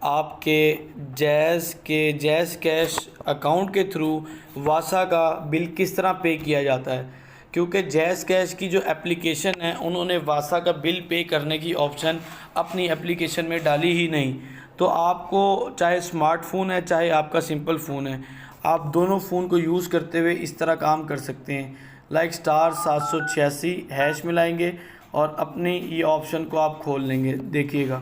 आपके jazz cash account के through वासा का बिल किस तरह पे किया जाता है। क्योंकि जैज़ कैश की जो एप्लीकेशन है उन्होंने वासा का बिल पे करने की ऑप्शन अपनी एप्लीकेशन में डाली ही नहीं। तो आपको चाहे स्मार्टफ़ोन है चाहे आपका सिंपल फ़ोन है, आप दोनों फ़ोन को यूज़ करते हुए इस तरह काम कर सकते हैं। लाइक *786# मिलाएंगे और अपनी ये ऑप्शन को आप खोल लेंगे। देखिएगा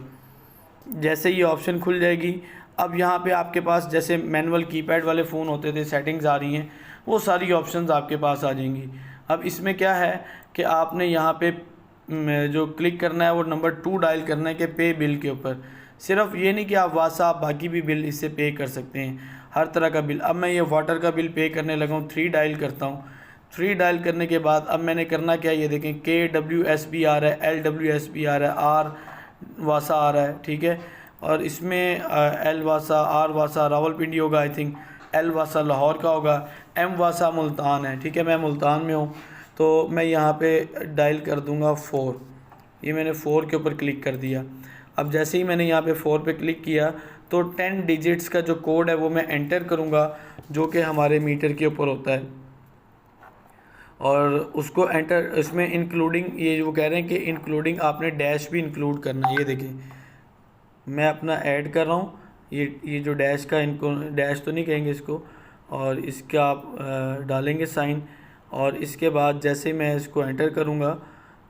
जैसे ये ऑप्शन खुल जाएगी, अब यहाँ पे आपके पास जैसे मैनुअल कीपैड वाले फ़ोन होते थे सेटिंग्स आ रही हैं, वो सारी ऑप्शंस आपके पास आ जाएंगी। अब इसमें क्या है कि आपने यहाँ पे जो क्लिक करना है वो नंबर 2 डायल करना है कि पे बिल के ऊपर। सिर्फ ये नहीं कि आप वासा, आप बाकी भी बिल इससे पे कर सकते हैं, हर तरह का बिल। अब मैं ये वाटर का बिल पे करने लगा हूँ, 3 डायल करता हूँ। 3 डायल करने के बाद अब मैंने करना क्या, ये देखें KWSB आ रहा है, LWSB आ रहा है, आर वासा आ रहा है, ठीक है। और इसमें एल वासा, आर वासा रावलपिंडी होगा, आई थिंक एल वासा लाहौर का होगा, एम वासा मुल्तान है, ठीक है। मैं मुल्तान में हूँ, तो मैं यहाँ पे डायल कर दूँगा 4। ये मैंने 4 के ऊपर क्लिक कर दिया। अब जैसे ही मैंने यहाँ पे 4 पे क्लिक किया तो 10 डिजिट्स का जो कोड है वो मैं एंटर करूँगा, जो कि हमारे मीटर के ऊपर होता है। और उसको एंटर, इसमें इंक्लूडिंग, ये वो कह रहे हैं कि इंक्लूडिंग आपने डैश भी इंक्लूड करना है। ये देखिए मैं अपना ऐड कर रहा हूँ, ये जो डैश का, इनको डैश तो नहीं कहेंगे इसको, और इसका आप डालेंगे साइन। और इसके बाद जैसे मैं इसको एंटर करूँगा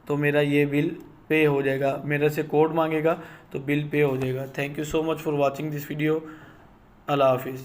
तो मेरा ये बिल पे हो जाएगा, मेरे से कोड मांगेगा तो बिल पे हो जाएगा। Thank you so much for watching this video. अल्लाह हाफिज़।